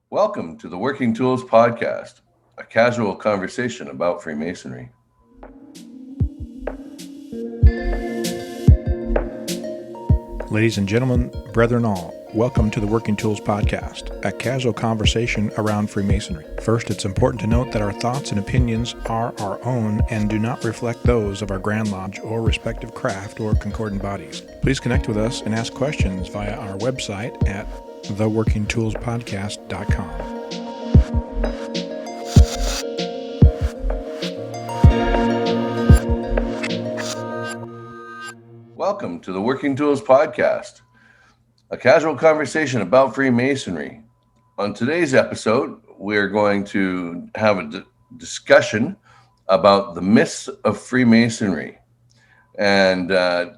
Welcome to the Working Tools Podcast, a casual conversation about Freemasonry. Ladies and gentlemen, brethren all, welcome to the Working Tools Podcast, a casual conversation around Freemasonry. First, it's important to note that our thoughts and opinions are our own and do not reflect those of our Grand Lodge or respective craft or concordant bodies. Please connect with us and ask questions via our website at theworkingtoolspodcast.com. Welcome to the Working Tools Podcast, a casual conversation about Freemasonry. On today's episode, we're going to have a discussion about the myths of Freemasonry. And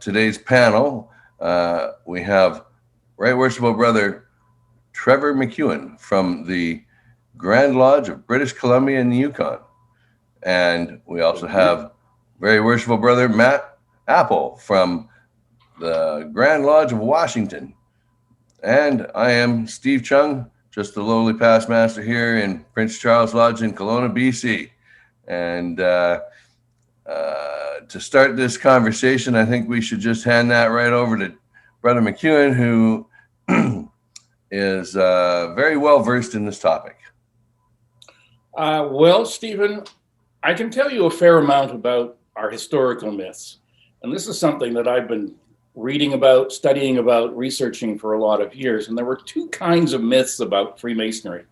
today's panel, we have Right Worshipful Brother Trevor McKeown from the Grand Lodge of British Columbia in the Yukon. And we also have Very Worshipful Brother Matt Appel from the Grand Lodge of Washington. And I am Steve Chung, just the lowly past master here in Prince Charles Lodge in Kelowna, BC. And to start this conversation, I think we should just hand that right over to Brother McKeown, who is very well versed in this topic. Well, Stephen, I can tell you a fair amount about our historical myths. And this is something that I've been reading about, studying about, researching for a lot of years. And there were two kinds of myths about Freemasonry.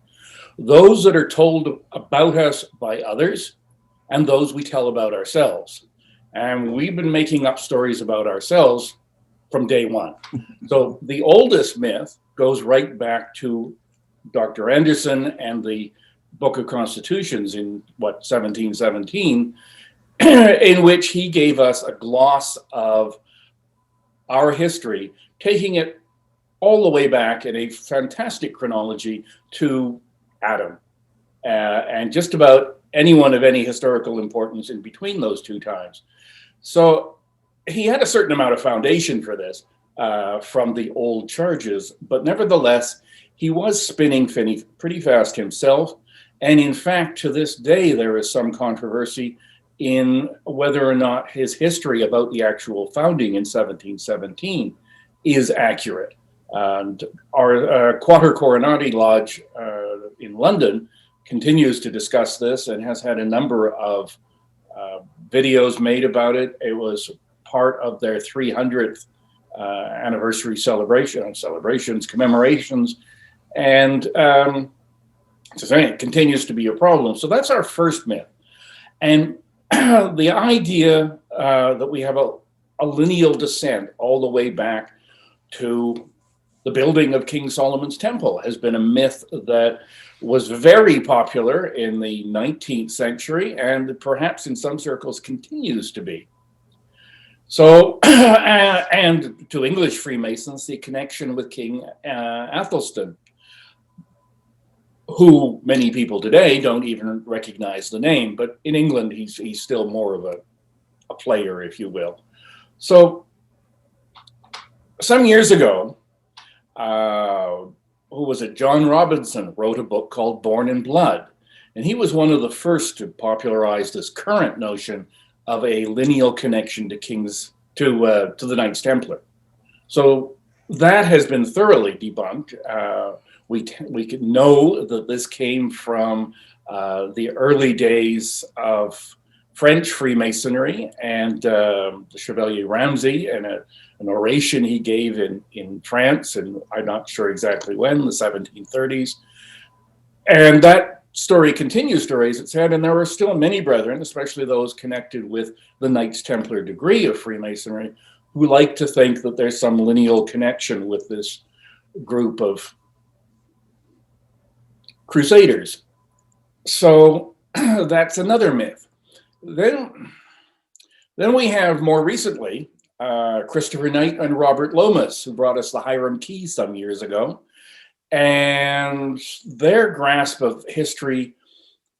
Those that are told about us by others, and those we tell about ourselves. And we've been making up stories about ourselves from day one. So the oldest myth goes right back to Dr. Anderson and the Book of Constitutions in 1717, in which he gave us a gloss of our history, taking it all the way back in a fantastic chronology to Adam, and just about anyone of any historical importance in between those two times. So he had a certain amount of foundation for this from the old charges, but nevertheless, he was spinning pretty fast himself. And in fact, to this day, there is some controversy in whether or not his history about the actual founding in 1717 is accurate. And our Quater Coronati Lodge in London continues to discuss this and has had a number of videos made about it. It was part of their 300th anniversary commemorations, and it continues to be a problem. So that's our first myth. And the idea that we have a lineal descent all the way back to the building of King Solomon's Temple has been a myth that was very popular in the 19th century and perhaps in some circles continues to be. So, and to English Freemasons, the connection with King Athelston, who many people today don't even recognize the name, but in England, he's still more of a player, if you will. So some years ago, who was it? John Robinson wrote a book called Born in Blood. And he was one of the first to popularize this current notion of a lineal connection to the Knights Templar. So that has been thoroughly debunked. We could know that this came from the early days of French Freemasonry and the Chevalier Ramsay and an oration he gave in France, and I'm not sure exactly when, the 1730s. And that story continues to raise its head, and there are still many brethren, especially those connected with the Knights Templar degree of Freemasonry, who like to think that there's some lineal connection with this group of Crusaders. So that's another myth. Then we have more recently Christopher Knight and Robert Lomas, who brought us the Hiram Key some years ago. And their grasp of history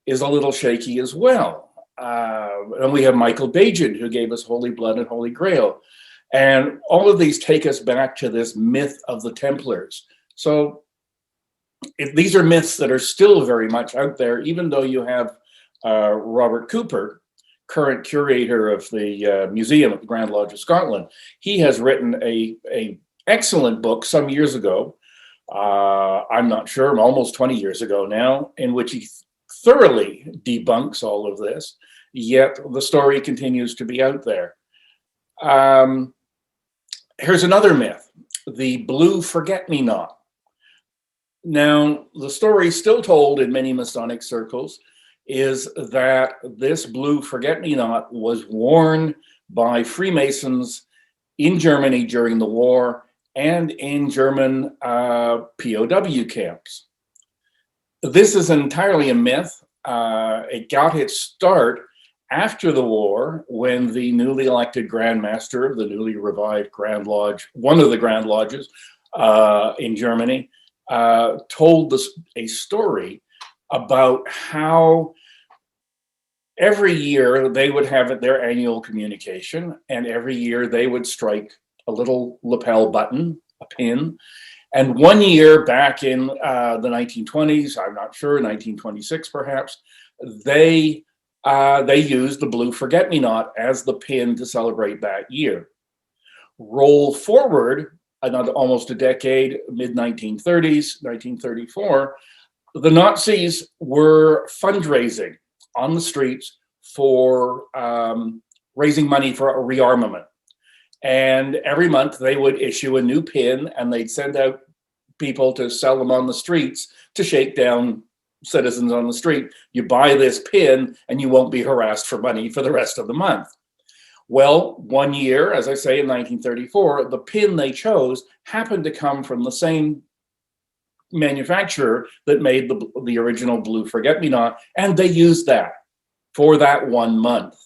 is a little shaky as well. And we have Michael Bajan, who gave us Holy Blood and Holy Grail. And all of these take us back to this myth of the Templars. So these are myths that are still very much out there, even though you have Robert Cooper, current curator of the museum at the Grand Lodge of Scotland. He has written a excellent book some years ago, I'm not sure, almost 20 years ago now, in which he thoroughly debunks all of this, yet the story continues to be out there. Here's another myth, the blue forget-me-not. Now, the story still told in many Masonic circles is that this blue forget-me-not was worn by Freemasons in Germany during the war and in German POW camps. This is entirely a myth. It got its start after the war when the newly elected Grand Master of the newly revived Grand Lodge, one of the Grand Lodges in Germany, told a story about how every year they would have their annual communication, and every year they would strike a little lapel button, a pin. And one year back in the 1920s, I'm not sure, 1926 perhaps, they used the blue forget-me-not as the pin to celebrate that year. Roll forward another almost a decade, mid-1930s, 1934, the Nazis were fundraising on the streets for raising money for a rearmament. And every month they would issue a new pin, and they'd send out people to sell them on the streets to shake down citizens on the street. You buy this pin and you won't be harassed for money for the rest of the month. Well, one year, as I say, in 1934, the pin they chose happened to come from the same manufacturer that made the original blue forget-me-not, and they used that for that 1 month.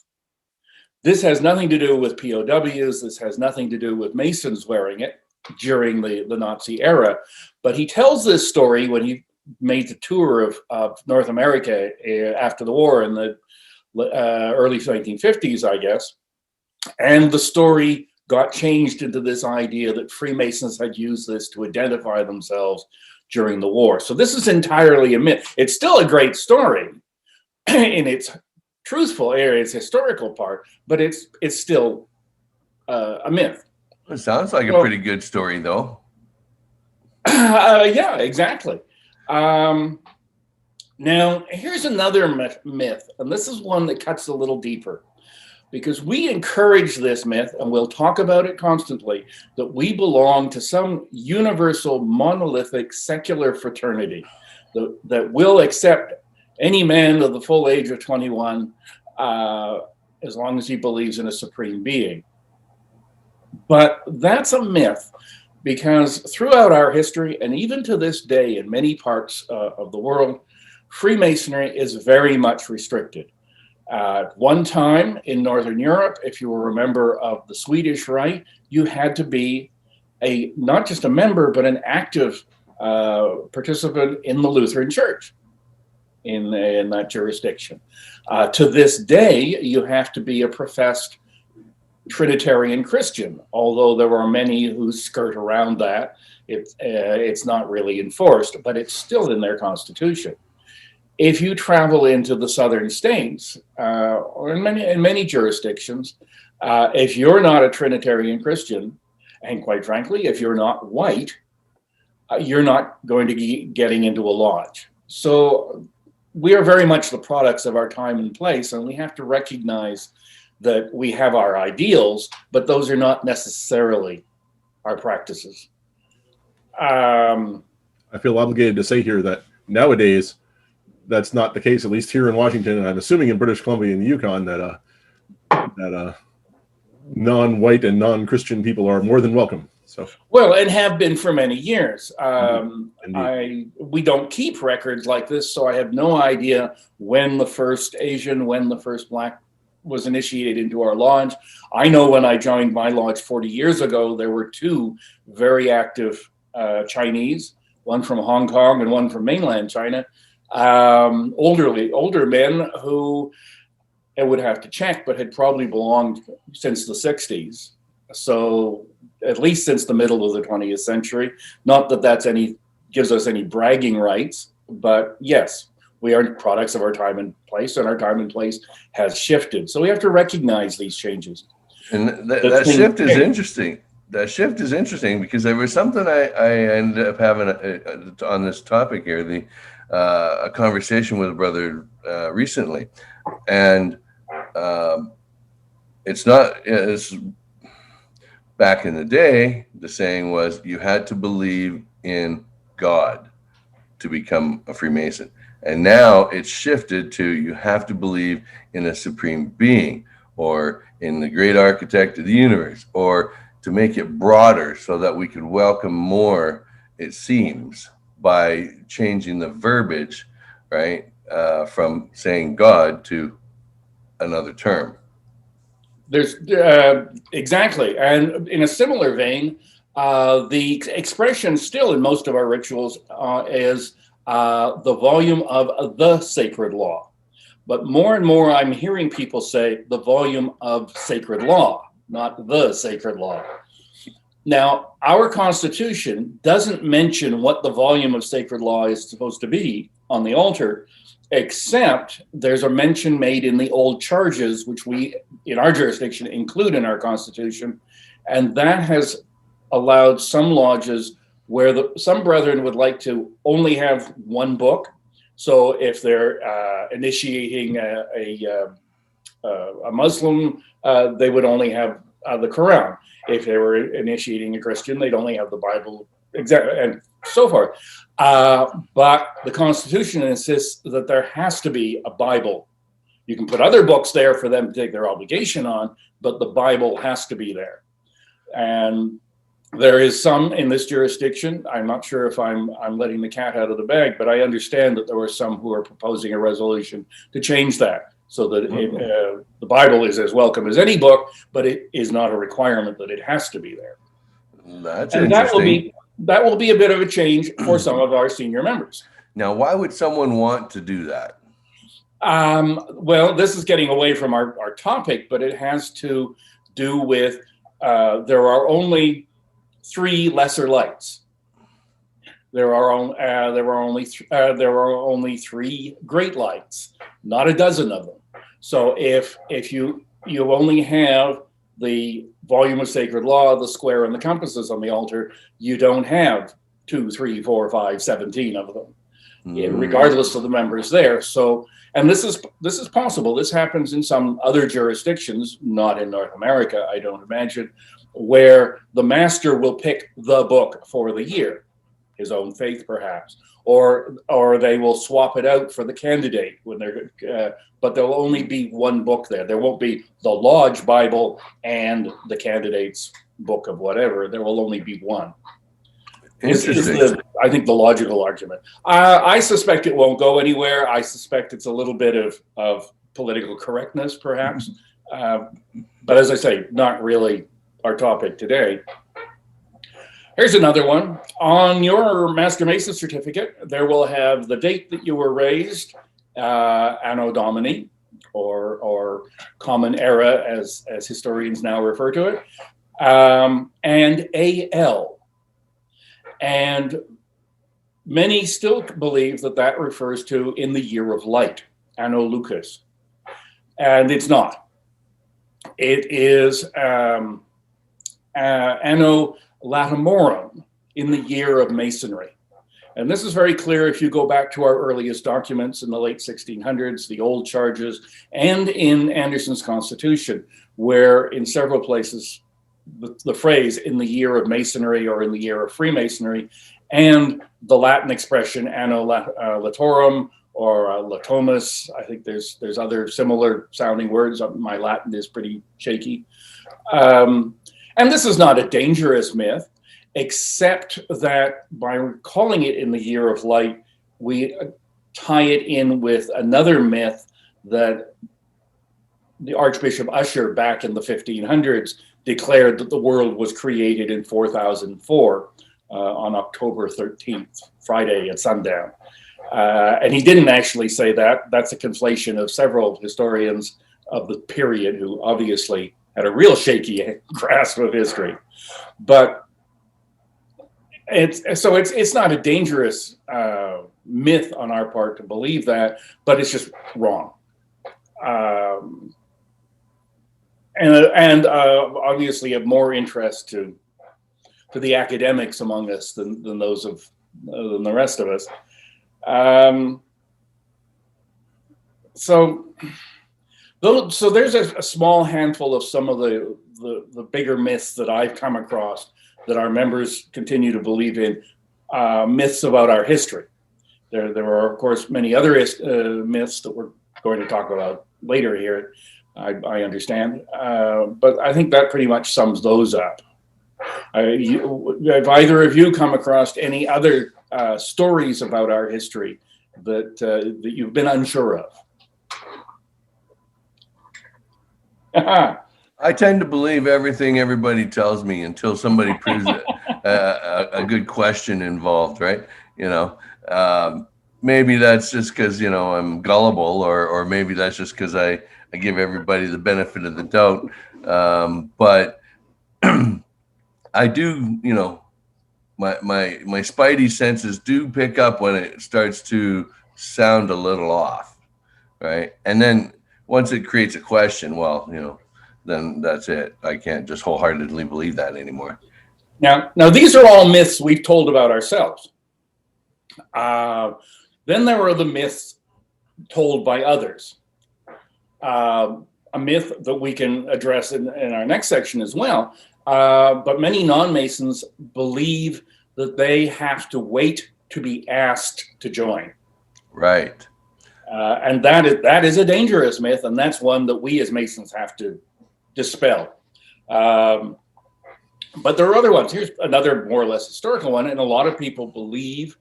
This has nothing to do with POWs. This has nothing to do with Masons wearing it during the Nazi era. But he tells this story when he made the tour of North America after the war in the early 1950s, I guess. And the story got changed into this idea that Freemasons had used this to identify themselves during the war. So this is entirely a myth. It's still a great story in its truthful area, its historical part, but it's still a myth. It sounds like a pretty good story, though. Yeah, exactly. Now, here's another myth, and this is one that cuts a little deeper, because we encourage this myth, and we'll talk about it constantly, that we belong to some universal, monolithic, secular fraternity that will accept any man of the full age of 21 as long as he believes in a supreme being. But that's a myth, because throughout our history, and even to this day in many parts of the world, Freemasonry is very much restricted. At one time in Northern Europe, if you were a member of the Swedish Rite, you had to be not just a member, but an active participant in the Lutheran Church in that jurisdiction. To this day, you have to be a professed Trinitarian Christian, although there are many who skirt around that. It's not really enforced, but it's still in their constitution. If you travel into the southern states, or in many jurisdictions, if you're not a Trinitarian Christian, and quite frankly, if you're not white, you're not going to be getting into a lodge. So we are very much the products of our time and place, and we have to recognize that we have our ideals, but those are not necessarily our practices. I feel obligated to say here that nowadays, that's not the case, at least here in Washington, and I'm assuming in British Columbia and the Yukon, that non-white and non-Christian people are more than welcome. So well, and have been for many years. We don't keep records like this, so I have no idea when the first Asian, when the first Black was initiated into our lodge. I know when I joined my lodge 40 years ago, there were two very active Chinese, one from Hong Kong and one from mainland China, older men who I would have to check, but had probably belonged since the 60s. So at least since the middle of the 20th century. Not that that's any gives us any bragging rights. But yes, we are products of our time and place, and our time and place has shifted. So we have to recognize these changes. And that shift is interesting. That shift is interesting because there was something I ended up having on this topic here, a conversation with a brother recently. And it's back in the day, the saying was you had to believe in God to become a Freemason. And now it's shifted to you have to believe in a supreme being or in the great architect of the universe, or to make it broader so that we could welcome more, it seems, by changing the verbiage, right, from saying God to another term. There's exactly. And in a similar vein, the expression still in most of our rituals is the volume of the sacred law. But more and more I'm hearing people say the volume of sacred law, not the sacred law. Now, our Constitution doesn't mention what the volume of sacred law is supposed to be on the altar, except there's a mention made in the old charges, which we, in our jurisdiction, include in our Constitution. And that has allowed some lodges where some brethren would like to only have one book. So if they're initiating a Muslim, they would only have the Quran. If they were initiating a Christian, they'd only have the Bible, and so forth. But the Constitution insists that there has to be a Bible. You can put other books there for them to take their obligation on, but the Bible has to be there. And there is some in this jurisdiction. I'm not sure if I'm letting the cat out of the bag, but I understand that there were some who are proposing a resolution to change that so that the Bible is as welcome as any book, but it is not a requirement that it has to be there. That's interesting. That will be a bit of a change for some of our senior members. Now, why would someone want to do that? Well, this is getting away from our topic, but it has to do with there are only 3 lesser lights. There are only 3 great lights, not a dozen of them. So if you only have the volume of sacred law, the square, and the compasses on the altar, you don't have 2, 3, 4, 5, 17 of them, regardless of the members there. So, and this is possible. This happens in some other jurisdictions, not in North America, I don't imagine, where the master will pick the book for the year, his own faith perhaps, or they will swap it out for the candidate when but there'll only be one book there. There won't be the Lodge Bible and the candidate's book of whatever. There will only be one. Interesting. I think the logical argument. I suspect it won't go anywhere. I suspect it's a little bit of political correctness, perhaps. But as I say, not really our topic today. Here's another one. On your Master Mason certificate, there will have the date that you were raised, Anno Domini, or Common Era, as historians now refer to it, and AL. And many still believe that refers to in the year of light, Anno Lucas. And it's not. It is Anno Latimorum, in the year of Masonry. And this is very clear if you go back to our earliest documents in the late 1600s, the old charges, and in Anderson's Constitution, where in several places the phrase in the year of Masonry or in the year of Freemasonry, and the Latin expression Anno Latorum or Latomus. I think there's other similar sounding words. My Latin is pretty shaky. And this is not a dangerous myth, except that by calling it in the year of light, we tie it in with another myth that the Archbishop Usher back in the 1500s declared that the world was created in 4004 on October 13th, Friday at sundown. And he didn't actually say that. That's a conflation of several historians of the period who obviously had a real shaky grasp of history. But It's not a dangerous myth on our part to believe that, but it's just wrong. And obviously of more interest to the academics among us than the rest of us. So there's a small handful of some of the bigger myths that I've come across that our members continue to believe in, myths about our history. There are, of course, many other myths that we're going to talk about later here, I understand. But I think that pretty much sums those up. Have either of you come across any other stories about our history that you've been unsure of? I tend to believe everything everybody tells me until somebody proves a good question involved, right? Maybe that's just because, I'm gullible, or maybe that's just because I give everybody the benefit of the doubt. But I do, my spidey senses do pick up when it starts to sound a little off, right? And then once it creates a question, well, then that's it. I can't just wholeheartedly believe that anymore. Now these are all myths we've told about ourselves. Then there are the myths told by others. A myth that we can address in our next section as well. But many non-Masons believe that they have to wait to be asked to join. Right. And that is a dangerous myth, and that's one that we as Masons have to dispel. But there are other ones. Here's another more or less historical one, and a lot of people believe,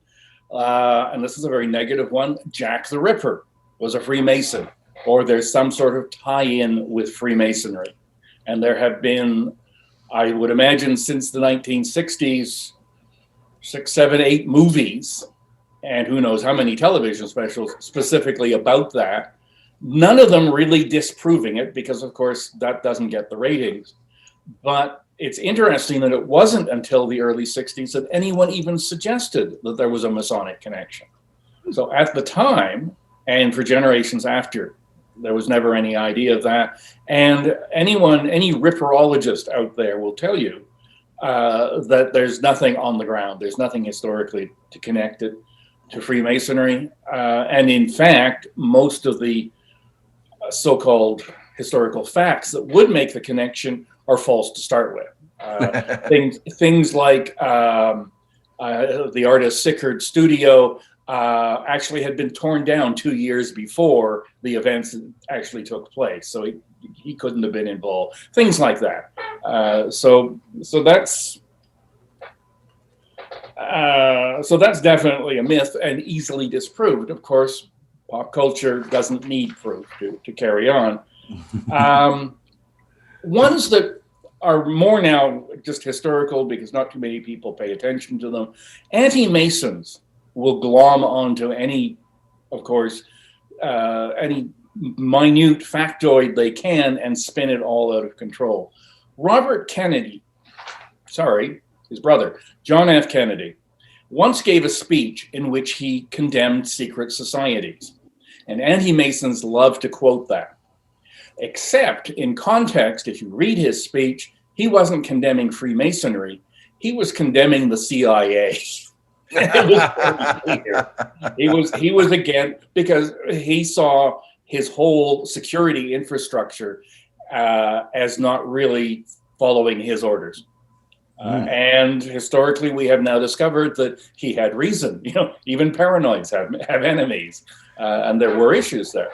and this is a very negative one, Jack the Ripper was a Freemason, or there's some sort of tie-in with Freemasonry. And there have been, I would imagine, since the 1960s, 6, 7, 8 movies, and who knows how many television specials specifically about that. None of them really disproving it, because of course that doesn't get the ratings. But it's interesting that it wasn't until the early 60s that anyone even suggested that there was a Masonic connection. So at the time, and for generations after, there was never any idea of that. And any ripperologist out there will tell you that there's nothing on the ground. There's nothing historically to connect it to Freemasonry. And in fact, most of the so-called historical facts that would make the connection are false to start with. Things like the artist Sickard studio actually had been torn down 2 years before the events actually took place, so he couldn't have been involved. Things like that. So that's definitely a myth and easily disproved. Of course, pop culture doesn't need proof to carry on. Ones that are more now just historical, because not too many people pay attention to them. Anti-Masons will glom onto any minute factoid they can and spin it all out of control. Robert Kennedy, his brother, John F. Kennedy, once gave a speech in which he condemned secret societies. And anti-Masons love to quote that. Except in context, if you read his speech, he wasn't condemning Freemasonry, he was condemning the CIA. It was very clear. He was again, because he saw his whole security infrastructure as not really following his orders. And historically, we have now discovered that he had reason. Even paranoids have enemies, and there were issues there.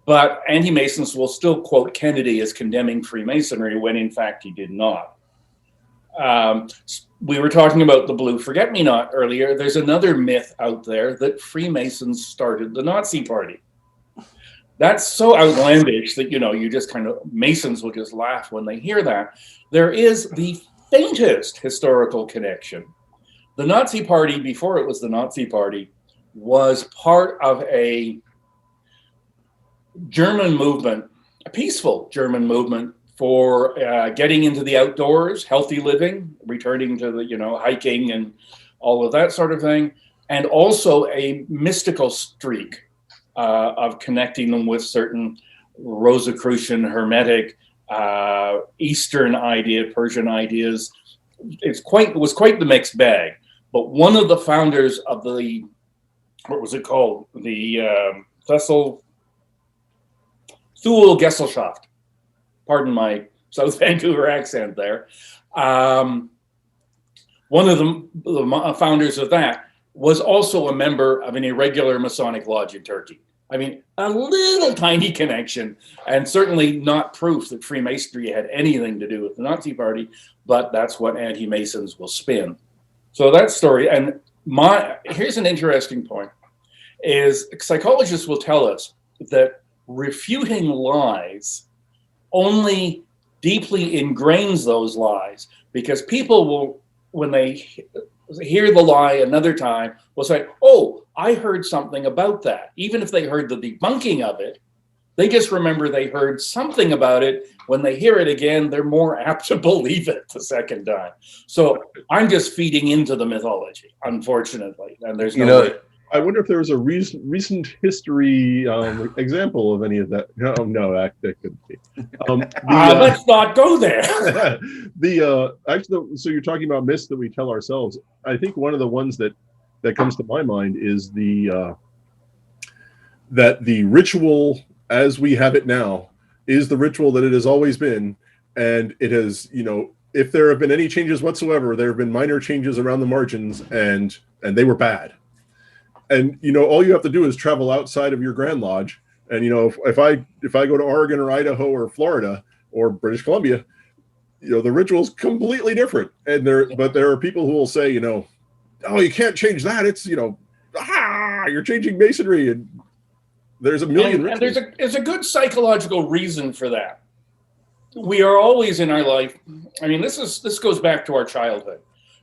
But anti-Masons will still quote Kennedy as condemning Freemasonry when in fact he did not. We were talking about the blue forget-me-not earlier. There's another myth out there that Freemasons started the Nazi Party. That's so outlandish that, you just kind of, Masons will just laugh when they hear that. There is the faintest historical connection. The Nazi Party, before it was the Nazi Party, was part of a German movement, a peaceful German movement for getting into the outdoors, healthy living, returning to the, hiking and all of that sort of thing, and also a mystical streak of connecting them with certain Rosicrucian, Hermetic, Eastern Persian ideas. It was quite the mixed bag. But one of the founders of the, what was it called? The Thule Gesellschaft. Pardon my South Vancouver accent there. One of the founders of that was also a member of an irregular Masonic lodge in Turkey. I mean, a little tiny connection, and certainly not proof that Freemasonry had anything to do with the Nazi Party, but that's what anti-Masons will spin. So that story, and here's an interesting point, is psychologists will tell us that refuting lies only deeply ingrains those lies, because people will, when they hear the lie another time, will say, oh, I heard something about that. Even if they heard the debunking of it, they just remember they heard something about it. When they hear it again, they're more apt to believe it the second time. So I'm just feeding into the mythology, unfortunately. And there's no I wonder if there was a recent history example of any of that. No, that couldn't be. Let's not go there. Actually, so you're talking about myths that we tell ourselves. I think one of the ones that comes to my mind is that the ritual as we have it now is the ritual that it has always been, and it has, if there have been any changes whatsoever, there have been minor changes around the margins, and they were bad. And all you have to do is travel outside of your Grand Lodge, and if I go to Oregon or Idaho or Florida or British Columbia, the ritual's completely different. And there are people who will say, oh, you can't change that. It's you're changing Masonry, and there's a million rituals. And there's a good psychological reason for that. We are always in our life. I mean, this goes back to our childhood.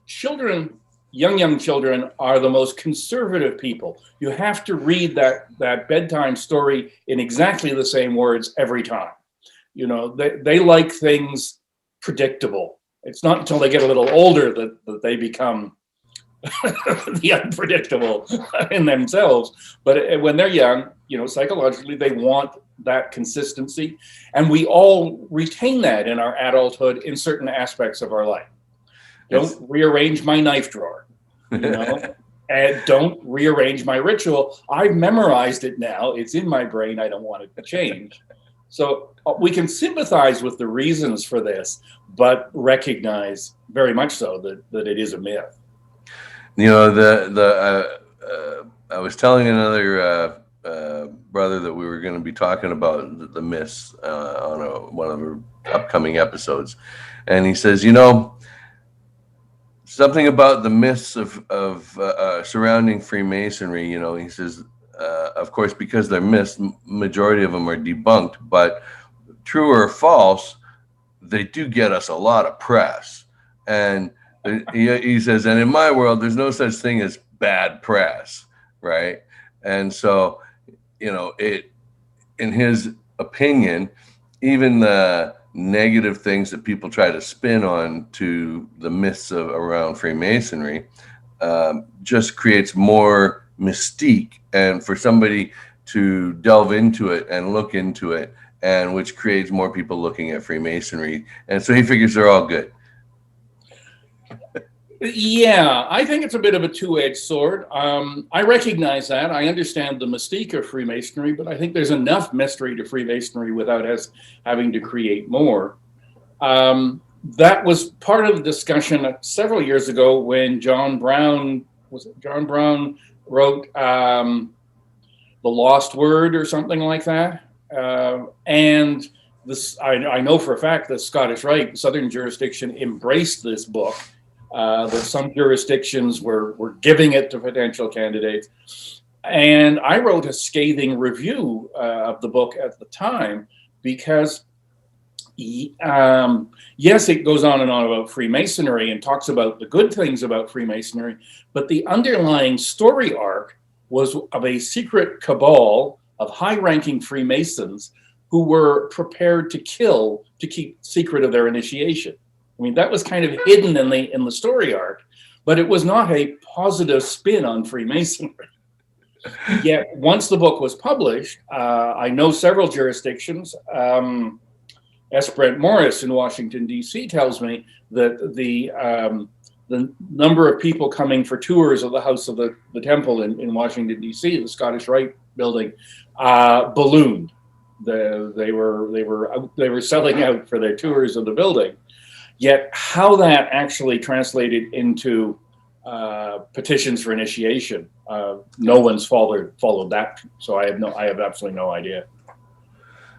Children. Young children are the most conservative people. You have to read that bedtime story in exactly the same words every time. They like things predictable. It's not until they get a little older that they become the unpredictable in themselves. But when they're young, psychologically, they want that consistency. And we all retain that in our adulthood in certain aspects of our life. Don't rearrange my knife drawer, and don't rearrange my ritual. I've memorized it now. It's in my brain. I don't want it to change. So we can sympathize with the reasons for this, but recognize very much so that it is a myth. I was telling another brother that we were going to be talking about the myths on one of our upcoming episodes, and he says, something about the myths of surrounding Freemasonry. He says, of course, because they're myths, majority of them are debunked, but true or false, they do get us a lot of press. And he says, and in my world, there's no such thing as bad press, right? And so, in his opinion, even the negative things that people try to spin on to the myths around Freemasonry just creates more mystique, and for somebody to delve into it and look into it, and which creates more people looking at Freemasonry, and so he figures they're all good. Yeah, I think it's a bit of a two-edged sword. I recognize that. I understand the mystique of Freemasonry, but I think there's enough mystery to Freemasonry without us having to create more. That was part of the discussion several years ago when John Brown wrote The Lost Word or something like that. And this, I know for a fact that Scottish Rite, Southern jurisdiction, embraced this book. That some jurisdictions were giving it to potential candidates. And I wrote a scathing review of the book at the time because, yes, it goes on and on about Freemasonry and talks about the good things about Freemasonry, but the underlying story arc was of a secret cabal of high-ranking Freemasons who were prepared to kill to keep secret of their initiation. I mean, that was kind of hidden in the story arc, but it was not a positive spin on Freemasonry. Yet once the book was published, I know several jurisdictions. S. Brent Morris in Washington, D.C. tells me that the number of people coming for tours of the House of the Temple in Washington, D.C., the Scottish Rite building, ballooned. They were selling out for their tours of the building. Yet how that actually translated into petitions for initiation, no one's followed that. So I have absolutely no idea.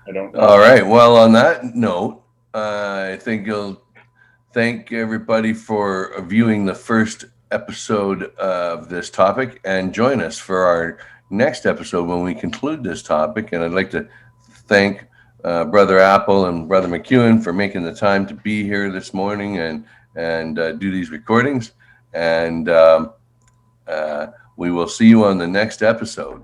I don't know. All right. Well, on that note, I think you'll thank everybody for viewing the first episode of this topic, and join us for our next episode when we conclude this topic. And I'd like to thank Brother Appel and Brother McKeown for making the time to be here this morning and do these recordings. And we will see you on the next episode.